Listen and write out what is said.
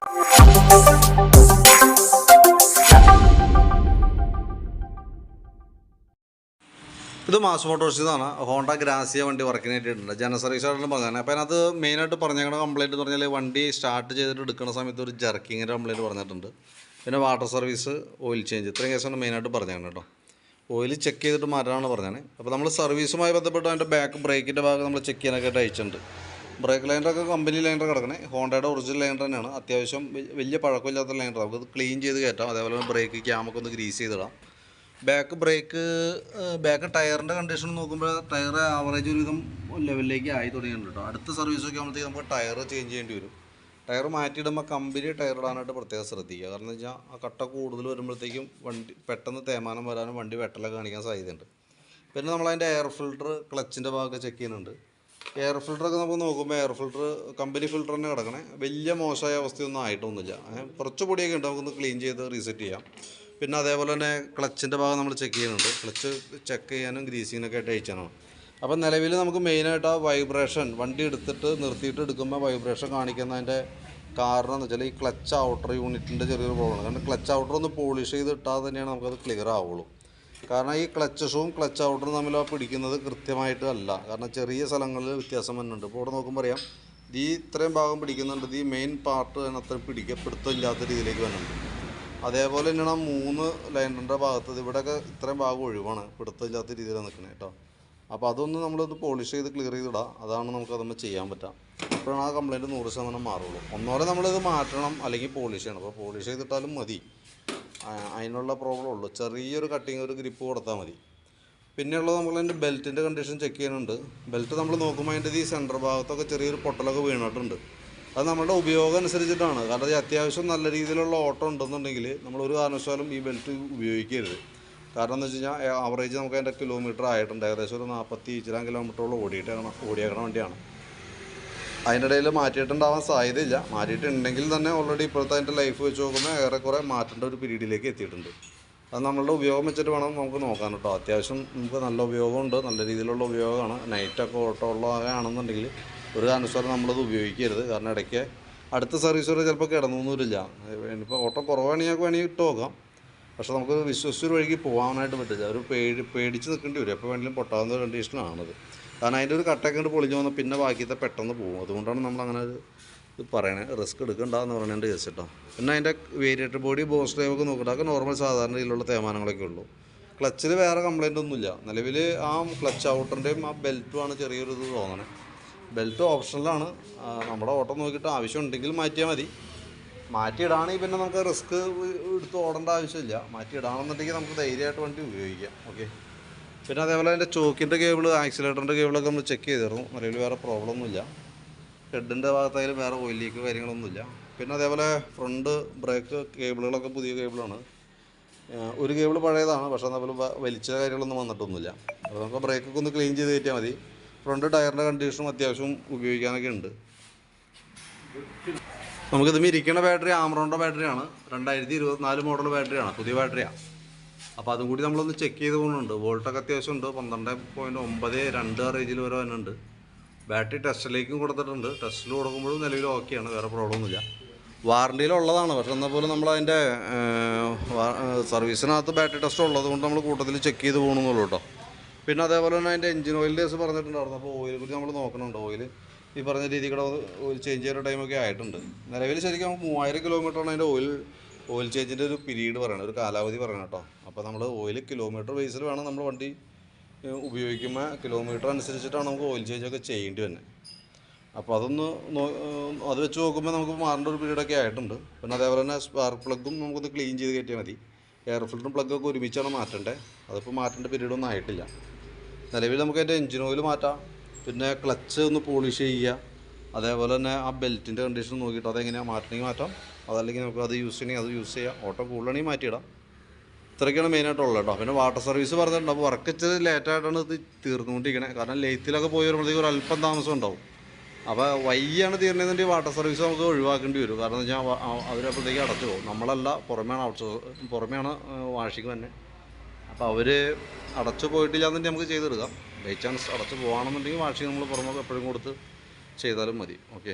ഇത് mass മോട്ടോഴ്സിന്നാണ്. Honda Grazia വണ്ടി വർക്കിനായിട്ടുണ്ട്. General service ആയിട്ടുള്ള പറഞ്ഞാൽ. അപ്പോൾ അതിനകത്ത് മെയിനായിട്ട് പറഞ്ഞേക്കുന്ന കംപ്ലയിൻറ്റ് എന്ന് പറഞ്ഞാൽ വണ്ടി സ്റ്റാർട്ട് ചെയ്തിട്ട് എടുക്കുന്ന സമയത്ത് ഒരു ജർക്കിങ്ങിൻ്റെ കംപ്ലയിൻറ്റ് പറഞ്ഞിട്ടുണ്ട്. പിന്നെ വാട്ടർ സർവീസ്, ഓയിൽ ചേഞ്ച്, ഇത്രയും കേസാണ് മെയിനായിട്ട് പറഞ്ഞേക്കണം കേട്ടോ. ഓയിൽ ചെക്ക് ചെയ്തിട്ട് മാറ്റാനാണ് പറഞ്ഞത്. അപ്പോൾ നമ്മൾ സർവീസുമായി ബന്ധപ്പെട്ട് അതിൻ്റെ ബാക്ക് ബ്രേക്കിൻ്റെ ഭാഗം നമ്മൾ ചെക്ക് ചെയ്യാനൊക്കെ അയച്ചിട്ടുണ്ട്. ബ്രേക്ക് ലൈനറൊക്കെ കമ്പനി ലൈനർ കിടക്കണേ, ഹോണ്ടയുടെ ഒറിജിനൽ ലൈനർ തന്നെയാണ്. അത്യാവശ്യം വലിയ പഴക്കമില്ലാത്ത ലൈനർ, നമുക്കത് ക്ലീൻ ചെയ്ത് കയറ്റാം. അതേപോലെ ബ്രേക്ക് ക്യാമൊക്കെ ഒന്ന് ഗ്രീസ് ചെയ്തിടാം. ബാക്ക് ടയറിൻ്റെ കണ്ടീഷൻ നോക്കുമ്പോൾ ടയർ ആവറേജ് ഒരുവിധം ലെവലിലേക്ക് ആയി തുടങ്ങിയിട്ടുണ്ട് കേട്ടോ. അടുത്ത സർവീസൊക്കെ ആകുമ്പോഴത്തേക്ക് നമുക്ക് ടയർ ചേഞ്ച് ചെയ്യേണ്ടി വരും. ടയർ മാറ്റിയിടുമ്പോൾ കമ്പനി ടയർ ഇടാനായിട്ട് പ്രത്യേകം ശ്രദ്ധിക്കുക. കാരണം എന്ന് വെച്ചാൽ ആ കട്ട കൂടുതൽ വരുമ്പോഴത്തേക്കും വണ്ടി പെട്ടെന്ന് തേയ്മാനം വരാനും വണ്ടി വെട്ടലൊക്കെ കാണിക്കാൻ സാധ്യതയുണ്ട്. പിന്നെ നമ്മളതിൻ്റെ എയർ ഫിൽട്ടർ, ക്ലച്ചിൻ്റെ ഭാഗമൊക്കെ ചെക്ക് ചെയ്യുന്നുണ്ട്. എയർ ഫിൽട്ടറൊക്കെ നമുക്ക് നോക്കുമ്പോൾ എയർ ഫിൽട്ടർ കമ്പനി ഫിൽട്ടർ തന്നെ കിടക്കണേ, വലിയ മോശമായ അവസ്ഥയൊന്നും ആയിട്ടൊന്നുമില്ല. കുറച്ച് പൊടിയൊക്കെ ഉണ്ട്, നമുക്കൊന്ന് ക്ലീൻ ചെയ്ത് റീസെറ്റ് ചെയ്യാം. പിന്നെ അതേപോലെ തന്നെ ക്ലച്ചിൻ്റെ ഭാഗം നമ്മൾ ചെക്ക് ചെയ്യുന്നുണ്ട്. ക്ലച്ച് ചെക്ക് ചെയ്യാനും ഗ്രീസിങ്ങിനൊക്കെ ആയിട്ട് അയച്ചാണ്. അപ്പോൾ നിലവിൽ നമുക്ക് മെയിനായിട്ട് ആ വൈബ്രേഷൻ, വണ്ടി എടുത്തിട്ട് നിർത്തിയിട്ട് എടുക്കുമ്പോൾ വൈബ്രേഷൻ കാണിക്കുന്നതിൻ്റെ കാരണം എന്ന് വെച്ചാൽ ഈ ക്ലച്ച് ഔട്ടർ യൂണിറ്റിൻ്റെ ചെറിയൊരു പ്രോബ്ലമാണ്. കാരണം ക്ലച്ച് ഔട്ടർ ഒന്ന് പോളിഷ് ചെയ്ത് ഇട്ടാൽ തന്നെയാണ് നമുക്കത് ക്ലിയർ ആവുള്ളൂ. കാരണം ഈ ക്ലച്ച് ഷൂവും ക്ലച്ച് ഔട്ടറും തമ്മിൽ പിടിക്കുന്നത് കൃത്യമായിട്ട് അല്ല. കാരണം ചെറിയ സ്ഥലങ്ങളിൽ വ്യത്യാസം വരുന്നുണ്ട്. ഇപ്പോൾ ഇവിടെ നോക്കുമ്പോൾ അറിയാം, ഈ ഇത്രയും ഭാഗം പിടിക്കുന്നുണ്ട്, ഈ മെയിൻ പാർട്ട് അതിനത്ര പിടുത്തമില്ലാത്ത രീതിയിലേക്ക് വരുന്നുണ്ട്. അതേപോലെ തന്നെയാണ് ആ 3 ലൈനറിൻ്റെ ഭാഗത്ത് ഇവിടെയൊക്കെ ഇത്രയും ഭാഗം ഒഴിവാണ്, പിടുത്തമില്ലാത്ത രീതിയിലാണ് നിൽക്കുന്നത് കേട്ടോ. അപ്പോൾ അതൊന്ന് നമ്മളത് പോളിഷ് ചെയ്ത് ക്ലിയർ ചെയ്തിടാം. അതാണ് നമുക്കതൊന്ന് ചെയ്യാൻ പറ്റുക. അപ്പോഴാണ് ആ കംപ്ലയിൻറ്റ് 100% മാറുള്ളൂ. ഒന്നോടെ നമ്മളിത് മാറ്റണം, അല്ലെങ്കിൽ പോളിഷ് ചെയ്യണം. അപ്പോൾ പോളിഷ് ചെയ്തിട്ടാലും മതി, അതിനുള്ള പ്രോബ്ലം ഉള്ളൂ. ചെറിയൊരു കട്ടിങ്, ഒരു ഗ്രിപ്പ് കൊടുത്താൽ മതി. പിന്നെയുള്ളത് നമ്മളതിൻ്റെ ബെൽറ്റിൻ്റെ കണ്ടീഷൻ ചെക്ക് ചെയ്യുന്നുണ്ട്. ബെൽറ്റ് നമ്മൾ നോക്കുമ്പോൾ അതിൻ്റെ ഈ സെൻറ്റർ ഭാഗത്തൊക്കെ ചെറിയൊരു പൊട്ടലൊക്കെ വീണിട്ടുണ്ട്. അത് നമ്മുടെ ഉപയോഗം അനുസരിച്ചിട്ടാണ്. കാരണം ഈ അത്യാവശ്യം നല്ല രീതിയിലുള്ള ഓട്ടം ഉണ്ടെന്നുണ്ടെങ്കിൽ നമ്മളൊരു കാരണവശാലും ഈ ബെൽറ്റ് ഉപയോഗിക്കരുത്. കാരണം എന്ന് വെച്ച് കഴിഞ്ഞാൽ ആവറേജ് നമുക്ക് അതിൻ്റെ കിലോമീറ്റർ ആയിട്ടുണ്ട്. ഏകദേശം ഒരു 40 കിലോമീറ്ററോളം ഓടിയേക്കണ വണ്ടിയാണ്. അതിൻ്റെ ഇടയിൽ മാറ്റിയിട്ടുണ്ടാവാൻ സാധ്യതയില്ല. മാറ്റിയിട്ടുണ്ടെങ്കിൽ തന്നെ ഓൾറെഡി ഇപ്പോഴത്തെ അതിൻ്റെ ലൈഫ് വെച്ച് നോക്കുമ്പോൾ ഏറെക്കുറെ മാറ്റേണ്ട ഒരു പീരീഡിലേക്ക് എത്തിയിട്ടുണ്ട്. അത് നമ്മളുടെ ഉപയോഗം വെച്ചിട്ട് വേണം നമുക്ക് നോക്കാൻ കേട്ടോ. അത്യാവശ്യം നമുക്ക് നല്ല ഉപയോഗമുണ്ട്, നല്ല രീതിയിലുള്ള ഉപയോഗമാണ്. നൈറ്റൊക്കെ ഓട്ടോ ഉള്ളതാണെന്നുണ്ടെങ്കിൽ ഒരു കാരണവശാലും നമ്മളത് ഉപയോഗിക്കരുത്. കാരണം ഇടയ്ക്ക് അടുത്ത സർവീസ് വരെ ചിലപ്പോൾ കിടന്നൊന്നുമില്ല. ഇപ്പോൾ ഓട്ടോ കുറവാണെങ്കിൽ ഞങ്ങൾക്ക് വേണമെങ്കിൽ ഇട്ട് നോക്കാം. പക്ഷേ നമുക്ക് വിശ്വസിച്ചൊരു വഴിക്ക് പോകാനായിട്ട് പറ്റില്ല. ഒരു പേടിച്ച് നിൽക്കേണ്ടി വരും. എപ്പോൾ വേണമെങ്കിലും പൊട്ടാവുന്ന കണ്ടീഷനാണത്. കാരണം അതിൻ്റെ ഒരു കട്ടയൊക്കെ കൊണ്ട് പൊളിഞ്ഞു വന്നാൽ പിന്നെ ബാക്കിയത്തെ പെട്ടെന്ന് പോകും. അതുകൊണ്ടാണ് നമ്മളങ്ങനെ ഇത് പറയണത്. റിസ്ക് എടുക്കണ്ടെന്ന് പറയണേൻ്റെ കേസ് കേട്ടോ. പിന്നെ അതിൻ്റെ വേരിയേറ്റർ ബോഡി, ബോസ് ഡ്രൈവൊക്കെ നോക്കിയിട്ട് അതൊക്കെ നോർമൽ സാധാരണ രീതിയിലുള്ള തേമാനങ്ങളൊക്കെ ഉള്ളൂ. ക്ലച്ചിൽ വേറെ കംപ്ലയിൻ്റ് ഒന്നുമില്ല. നിലവിൽ ആ ക്ലച്ച് ഔട്ടറിൻ്റെയും ആ ബെൽറ്റുമാണ് ചെറിയൊരു ഇത് തോന്നണേ. ബെൽറ്റ് ഓപ്ഷണലാണ്. നമ്മുടെ ഓട്ടം നോക്കിയിട്ട് ആവശ്യമുണ്ടെങ്കിൽ മാറ്റിയാൽ മതി. മാറ്റിയിടാണെങ്കിൽ പിന്നെ നമുക്ക് റിസ്ക് എടുത്ത് ഓടേണ്ട ആവശ്യമില്ല. മാറ്റിയിടാണെന്നുണ്ടെങ്കിൽ നമുക്ക് ധൈര്യമായിട്ട് വണ്ടി ഉപയോഗിക്കാം. ഓക്കെ. പിന്നെ അതേപോലെ അതിൻ്റെ ചോക്കിൻ്റെ കേബിൾ, ആക്സിലേറ്ററിൻ്റെ കേബിളൊക്കെ നമ്മൾ ചെക്ക് ചെയ്തിരുന്നു. നിലവിൽ വേറെ പ്രോബ്ലം ഒന്നുമില്ല. ഹെഡിൻ്റെ ഭാഗത്തായാലും വേറെ ഓയിൽ ലീക്ക് കാര്യങ്ങളൊന്നുമില്ല. പിന്നെ അതേപോലെ ഫ്രണ്ട് ബ്രേക്ക് കേബിളുകളൊക്കെ പുതിയ കേബിളാണ്. ഒരു കേബിൾ പഴയതാണ്, പക്ഷേ അതേപോലെ വലിച്ച കാര്യങ്ങളൊന്നും വന്നിട്ടൊന്നുമില്ല. അപ്പോൾ നമുക്ക് ബ്രേക്കൊക്കെ ഒന്ന് ക്ലീൻ ചെയ്ത് കയറ്റിയാൽ മതി. ഫ്രണ്ട് ടയറിൻ്റെ കണ്ടീഷനും അത്യാവശ്യം ഉപയോഗിക്കാനൊക്കെ ഉണ്ട്. നമുക്കിത് ഇരിക്കുന്ന ബാറ്ററി ആമറോണിൻ്റെ ബാറ്ററിയാണ്. 2024 മോഡൽ ബാറ്ററിയാണ്, പുതിയ ബാറ്ററിയാണ്. അപ്പോൾ അതും കൂടി നമ്മളൊന്ന് ചെക്ക് ചെയ്ത് പോകുന്നുണ്ട്. വോൾട്ടൊക്കെ അത്യാവശ്യം ഉണ്ട്, 12.92 റേഞ്ചിൽ വരെ വരുന്നുണ്ട്. ബാറ്ററി ടെസ്റ്റിലേക്കും കൊടുത്തിട്ടുണ്ട്. ടെസ്റ്റിൽ കൊടുക്കുമ്പോഴും നിലവിൽ ഓക്കെയാണ്, വേറെ പ്രോബ്ലം ഒന്നുമില്ല. വാറണ്ടിയിലുള്ളതാണ്. പക്ഷെ എന്നാൽ പോലും നമ്മളതിൻ്റെ സർവീസിനകത്ത് ബാറ്ററി ടെസ്റ്റ് ഉള്ളത് കൊണ്ട് നമ്മൾ കൂട്ടത്തിൽ ചെക്ക് ചെയ്ത് പോകണമെന്നുള്ളൂ കേട്ടോ. പിന്നെ അതേപോലെ തന്നെ അതിൻ്റെ എഞ്ചിൻ ഓയിൽ കേസ് പറഞ്ഞിട്ടുണ്ടായിരുന്നു. അപ്പോൾ ഓയിൽ കൂടി നമ്മൾ നോക്കണുണ്ട്. ഓയിൽ ഈ പറഞ്ഞ രീതിയിൽ ഓയിൽ ചേഞ്ച് ചെയ്യുന്ന ടൈമൊക്കെ ആയിട്ടുണ്ട്. നിലവിൽ ശരിക്കും നമുക്ക് 3000 കിലോമീറ്ററാണ് അതിൻ്റെ ഓയിൽ ചേഞ്ചിൻ്റെ ഒരു പീരീഡ് പറയണം, ഒരു കാലാവധി പറയണം കേട്ടോ. അപ്പോൾ നമ്മൾ ഓയിൽ കിലോമീറ്റർ ബേസിൽ വേണം നമ്മൾ വണ്ടി ഉപയോഗിക്കുമ്പോൾ കിലോമീറ്റർ അനുസരിച്ചിട്ടാണ് നമുക്ക് ഓയിൽ ചേഞ്ചൊക്കെ ചെയ്യേണ്ടി വരുന്നത്. അപ്പോൾ അത് വെച്ച് നോക്കുമ്പോൾ നമുക്ക് മാറേണ്ട ഒരു പീരീഡൊക്കെ ആയിട്ടുണ്ട്. പിന്നെ അതേപോലെ തന്നെ സ്പാർക്ക് പ്ലഗും നമുക്കൊന്ന് ക്ലീൻ ചെയ്ത് കയറ്റിയാൽ മതി. എയർ ഫിൽറ്ററും പ്ലഗൊക്കെ ഒരുമിച്ചാണ് മാറ്റേണ്ടത്. അതിപ്പോൾ മാറ്റേണ്ട പീരീഡൊന്നും ആയിട്ടില്ല. നിലവിൽ നമുക്ക് അതിൻ്റെ എഞ്ചിൻ ഓയിൽ മാറ്റാം. പിന്നെ ക്ലച്ച് ഒന്ന് പോളിഷ് ചെയ്യുക. അതേപോലെ തന്നെ ആ ബെൽറ്റിൻ്റെ കണ്ടീഷൻ നോക്കിയിട്ട് അതെങ്ങനെയാണ് മാറ്റണമെങ്കിൽ മാറ്റാം, അതല്ലെങ്കിൽ നമുക്ക് അത് യൂസ് ചെയ്യണമെങ്കിൽ അത് യൂസ് ചെയ്യാം. ഓട്ടോ കൂടുതലാണെങ്കിൽ മാറ്റിയിടാം. ഇത്രയൊക്കെയാണ് മെയിനായിട്ടുള്ളത് കേട്ടോ. പിന്നെ വാട്ടർ സർവീസ് പറഞ്ഞിട്ടുണ്ട്. അപ്പോൾ വർക്ക് ഇച്ചിരി ലേറ്റായിട്ടാണ് ഇത് തീർന്നുകൊണ്ടിരിക്കണേ. കാരണം ലെയ്ത്തിലൊക്കെ പോയി വരുമ്പോഴത്തേക്ക് ഒരു അല്പം താമസം ഉണ്ടാവും. അപ്പോൾ വൈകിയാണ് തീർന്നതെന്നുണ്ടെങ്കിൽ വാട്ടർ സർവീസ് നമുക്ക് ഒഴിവാക്കേണ്ടി വരും. കാരണം എന്ന് വെച്ചാൽ അവരപ്പോഴത്തേക്ക് അടച്ചു പോകും. നമ്മളല്ല, പുറമെയാണ് വാഷിങ് തന്നെ. അപ്പോൾ അവർ അടച്ചു പോയിട്ടില്ല എന്നുണ്ടെങ്കിൽ നമുക്ക് ചെയ്തെടുക്കാം. ബൈ ചാൻസ് അടച്ചു പോകുകയാണെന്നുണ്ടെങ്കിൽ വാഷിങ് നമ്മൾ പുറമെ എപ്പോഴും കൊടുത്ത് ചെയ്താലും മതി. ഓക്കെ.